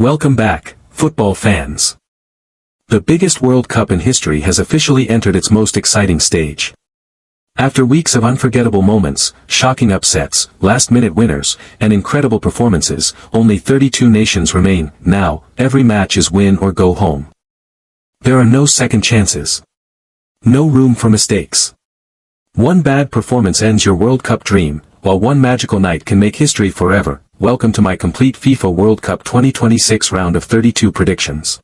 Welcome back, football fans. The biggest World Cup in history has officially entered its most exciting stage. After weeks of unforgettable moments, shocking upsets, last-minute winners, and incredible performances, only 32 nations remain. Now, every match is win or go home. There are no second chances. No room for mistakes. One bad performance ends your World Cup dream, while one magical night can make history forever. Welcome to my complete FIFA World Cup 2026 round of 32 predictions.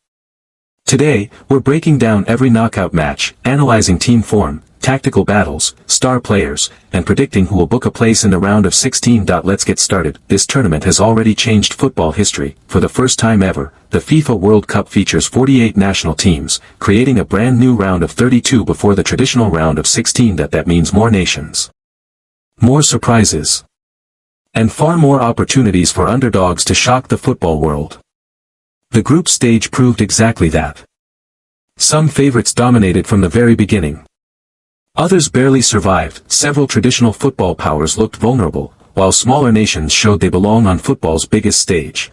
Today, we're breaking down every knockout match, analyzing team form, tactical battles, star players, and predicting who will book a place in the round of 16. Let's get started. This tournament has already changed football history. For the first time ever, the FIFA World Cup features 48 national teams, creating a brand new round of 32 before the traditional round of 16. That means more nations, more surprises, and far more opportunities for underdogs to shock the football world. The group stage proved exactly that. Some favorites dominated from the very beginning. Others barely survived. Several traditional football powers looked vulnerable, while smaller nations showed they belong on football's biggest stage.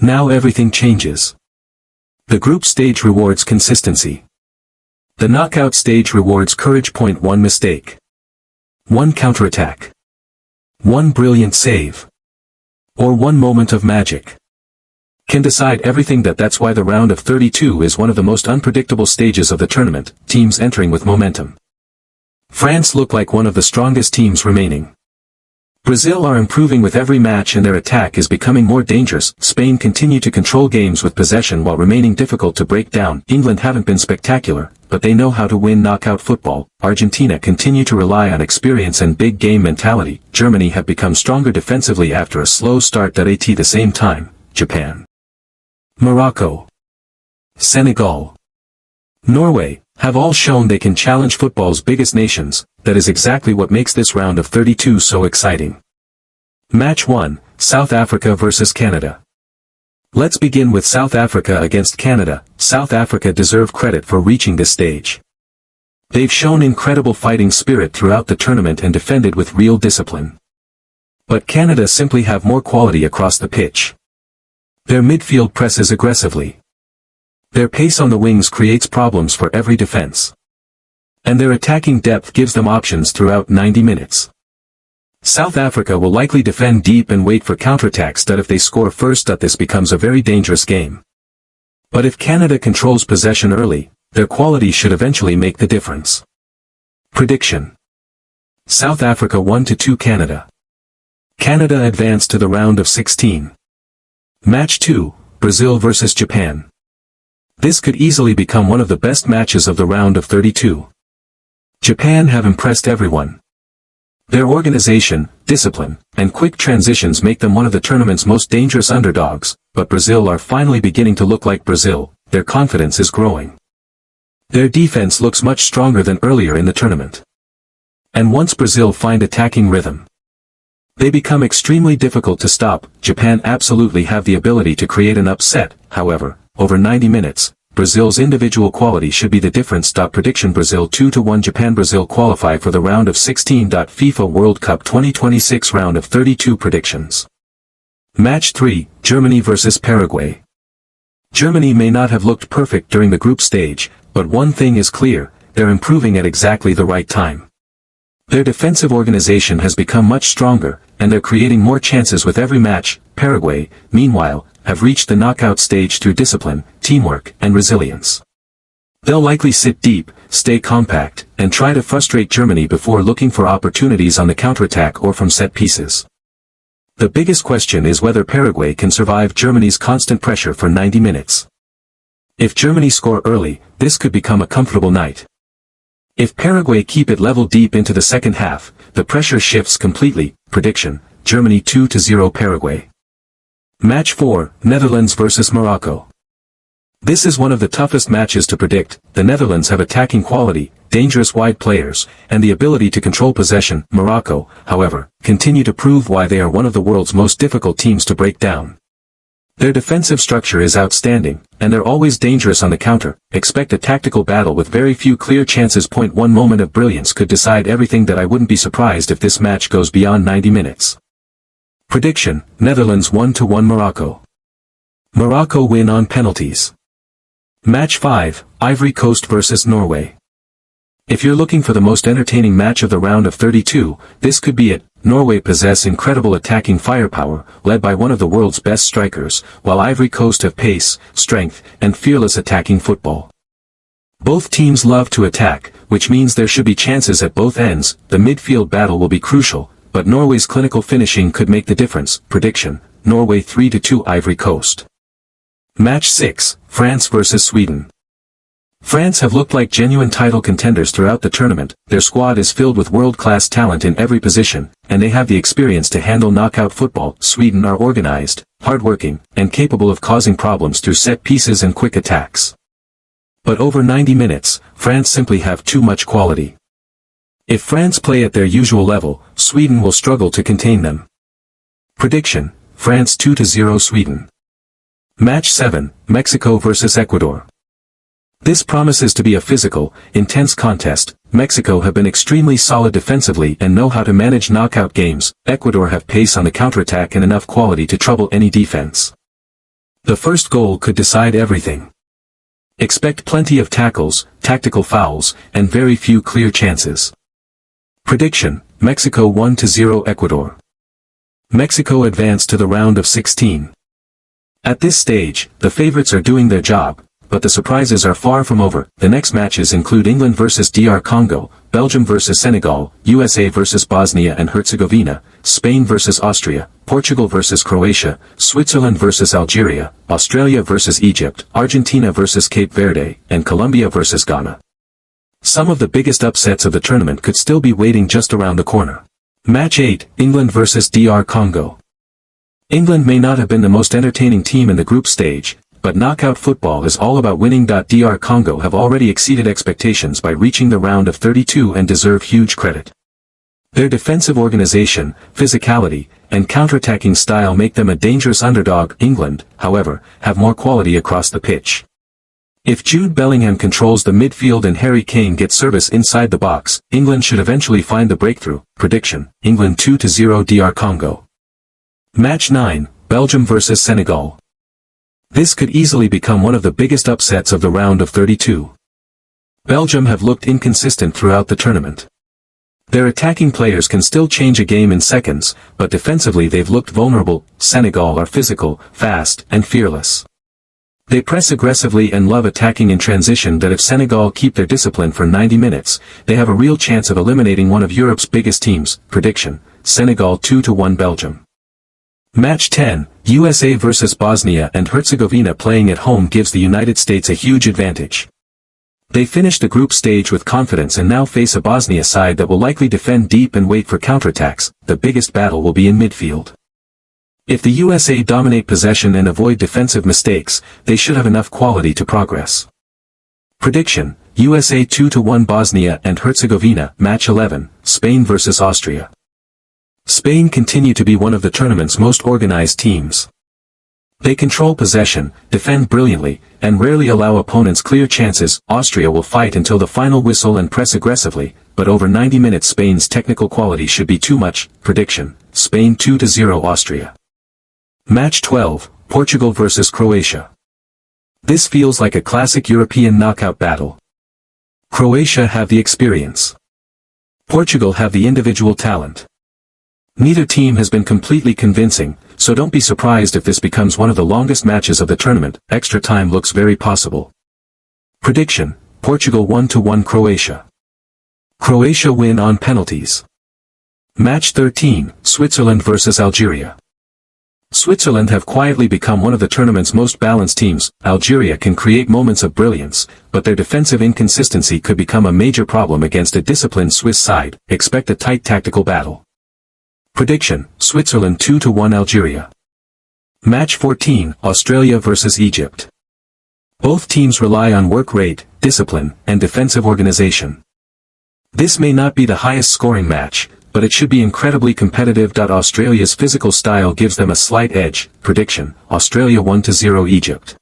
Now everything changes. The group stage rewards consistency. The knockout stage rewards courage. One mistake, one counterattack, one brilliant save, or one moment of magic can decide everything. That's why the round of 32 is one of the most unpredictable stages of the tournament, teams entering with momentum. France look like one of the strongest teams remaining. Brazil are improving with every match and their attack is becoming more dangerous. Spain continue to control games with possession while remaining difficult to break down. England haven't been spectacular, but they know how to win knockout football. Argentina continue to rely on experience and big game mentality. Germany have become stronger defensively after a slow start. At the same time, Japan, Morocco, Senegal, Norway, have all shown they can challenge football's biggest nations. That is exactly what makes this round of 32 so exciting. Match 1, South Africa vs Canada. Let's begin with South Africa against Canada. South Africa deserve credit for reaching this stage. They've shown incredible fighting spirit throughout the tournament and defended with real discipline. But Canada simply have more quality across the pitch. Their midfield presses aggressively. Their pace on the wings creates problems for every defense. And their attacking depth gives them options throughout 90 minutes. South Africa will likely defend deep and wait for counterattacks. If they score first, this becomes a very dangerous game. But if Canada controls possession early, their quality should eventually make the difference. Prediction: South Africa 1-2 Canada. Canada advance to the round of 16. Match 2, Brazil vs Japan. This could easily become one of the best matches of the round of 32. Japan have impressed everyone. Their organization, discipline, and quick transitions make them one of the tournament's most dangerous underdogs, but Brazil are finally beginning to look like Brazil. Their confidence is growing. Their defense looks much stronger than earlier in the tournament. And once Brazil find attacking rhythm, they become extremely difficult to stop. Japan absolutely have the ability to create an upset. However, over 90 minutes, Brazil's individual quality should be the difference. Prediction: Brazil 2-1 Japan. Brazil qualify for the round of 16. FIFA World Cup 2026 round of 32 predictions. Match 3, Germany vs Paraguay. Germany may not have looked perfect during the group stage, but one thing is clear, they're improving at exactly the right time. Their defensive organization has become much stronger, and they're creating more chances with every match. Paraguay, meanwhile, have reached the knockout stage through discipline, teamwork, and resilience. They'll likely sit deep, stay compact, and try to frustrate Germany before looking for opportunities on the counterattack or from set pieces. The biggest question is whether Paraguay can survive Germany's constant pressure for 90 minutes. If Germany score early, this could become a comfortable night. If Paraguay keep it level deep into the second half, the pressure shifts completely. Prediction: Germany 2-0 Paraguay. Match 4, Netherlands vs Morocco. This is one of the toughest matches to predict. The Netherlands have attacking quality, dangerous wide players, and the ability to control possession. Morocco, however, continue to prove why they are one of the world's most difficult teams to break down. Their defensive structure is outstanding, and they're always dangerous on the counter. Expect a tactical battle with very few clear chances. One moment of brilliance could decide everything. I wouldn't be surprised if this match goes beyond 90 minutes. Prediction: Netherlands 1-1 Morocco. Morocco win on penalties. Match 5, Ivory Coast vs Norway. If you're looking for the most entertaining match of the round of 32, this could be it. Norway possess incredible attacking firepower, led by one of the world's best strikers, while Ivory Coast have pace, strength, and fearless attacking football. Both teams love to attack, which means there should be chances at both ends. The midfield battle will be crucial, but Norway's clinical finishing could make the difference. Prediction: Norway 3-2 Ivory Coast. Match 6, France vs Sweden. France have looked like genuine title contenders throughout the tournament. Their squad is filled with world-class talent in every position, and they have the experience to handle knockout football. Sweden are organized, hardworking, and capable of causing problems through set pieces and quick attacks. But over 90 minutes, France simply have too much quality. If France play at their usual level, Sweden will struggle to contain them. Prediction: France 2-0 Sweden. Match 7, Mexico vs Ecuador. This promises to be a physical, intense contest. Mexico have been extremely solid defensively and know how to manage knockout games. Ecuador have pace on the counterattack and enough quality to trouble any defense. The first goal could decide everything. Expect plenty of tackles, tactical fouls, and very few clear chances. Prediction: Mexico 1-0 Ecuador. Mexico advance to the round of 16. At this stage, the favorites are doing their job, but the surprises are far from over. The next matches include England vs DR Congo, Belgium vs Senegal, USA vs Bosnia and Herzegovina, Spain vs Austria, Portugal vs Croatia, Switzerland vs Algeria, Australia vs Egypt, Argentina vs Cape Verde, and Colombia vs Ghana. Some of the biggest upsets of the tournament could still be waiting just around the corner. Match 8, England vs DR Congo. England may not have been the most entertaining team in the group stage, but knockout football is all about winning. DR Congo have already exceeded expectations by reaching the round of 32 and deserve huge credit. Their defensive organization, physicality, and counterattacking style make them a dangerous underdog. England, however, have more quality across the pitch. If Jude Bellingham controls the midfield and Harry Kane gets service inside the box, England should eventually find the breakthrough. Prediction: England 2-0 DR Congo. Match 9, Belgium vs Senegal. This could easily become one of the biggest upsets of the round of 32. Belgium have looked inconsistent throughout the tournament. Their attacking players can still change a game in seconds, but defensively they've looked vulnerable. Senegal are physical, fast, and fearless. They press aggressively and love attacking in transition. That if Senegal keep their discipline for 90 minutes, they have a real chance of eliminating one of Europe's biggest teams. Prediction: Senegal 2-1 Belgium. Match 10, USA vs Bosnia and Herzegovina. Playing at home gives the United States a huge advantage. They finished the group stage with confidence and now face a Bosnia side that will likely defend deep and wait for counterattacks. The biggest battle will be in midfield. If the USA dominate possession and avoid defensive mistakes, they should have enough quality to progress. Prediction: USA 2-1 Bosnia and Herzegovina. Match 11, Spain vs Austria. Spain continue to be one of the tournament's most organized teams. They control possession, defend brilliantly, and rarely allow opponents clear chances. Austria will fight until the final whistle and press aggressively, but over 90 minutes Spain's technical quality should be too much. Prediction: Spain 2-0 Austria. Match 12, Portugal vs Croatia. This feels like a classic European knockout battle. Croatia have the experience. Portugal have the individual talent. Neither team has been completely convincing, so don't be surprised if this becomes one of the longest matches of the tournament. Extra time looks very possible. Prediction: Portugal 1-1 Croatia. Croatia win on penalties. Match 13, Switzerland vs Algeria. Switzerland have quietly become one of the tournament's most balanced teams. Algeria can create moments of brilliance, but their defensive inconsistency could become a major problem against a disciplined Swiss side. Expect a tight tactical battle. Prediction: Switzerland 2-1 Algeria. Match 14, Australia vs Egypt. Both teams rely on work rate, discipline, and defensive organization. This may not be the highest scoring match, but it should be incredibly competitive. Australia's physical style gives them a slight edge. Prediction: Australia 1-0 Egypt.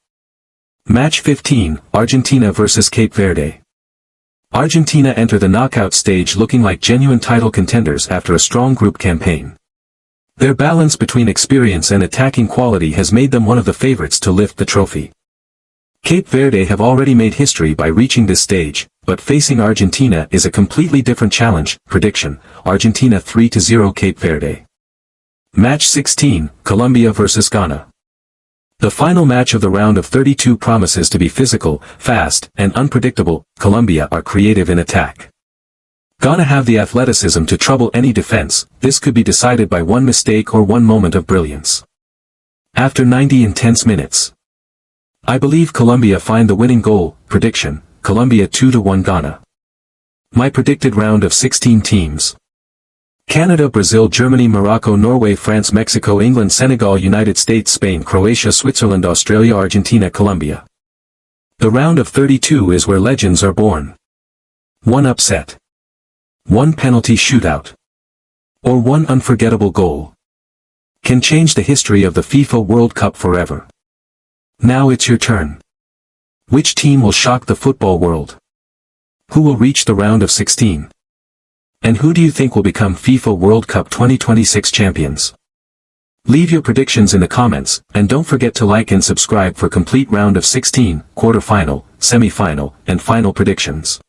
Match 15, Argentina vs Cape Verde. Argentina enter the knockout stage looking like genuine title contenders after a strong group campaign. Their balance between experience and attacking quality has made them one of the favorites to lift the trophy. Cape Verde have already made history by reaching this stage, but facing Argentina is a completely different challenge. Prediction: Argentina 3-0 Cape Verde. Match 16, Colombia vs Ghana. The final match of the round of 32 promises to be physical, fast, and unpredictable. Colombia are creative in attack. Ghana have the athleticism to trouble any defense. This could be decided by one mistake or one moment of brilliance. After 90 intense minutes, I believe Colombia find the winning goal. Prediction: Colombia 2-1 Ghana. My predicted round of 16 teams: Canada, Brazil, Germany, Morocco, Norway, France, Mexico, England, Senegal, United States, Spain, Croatia, Switzerland, Australia, Argentina, Colombia. The round of 32 is where legends are born. One upset, one penalty shootout, or one unforgettable goal can change the history of the FIFA World Cup forever. Now it's your turn. Which team will shock the football world? Who will reach the round of 16? And who do you think will become FIFA World Cup 2026 champions? Leave your predictions in the comments, and don't forget to like and subscribe for complete round of 16, quarter-final, semi-final, and final predictions.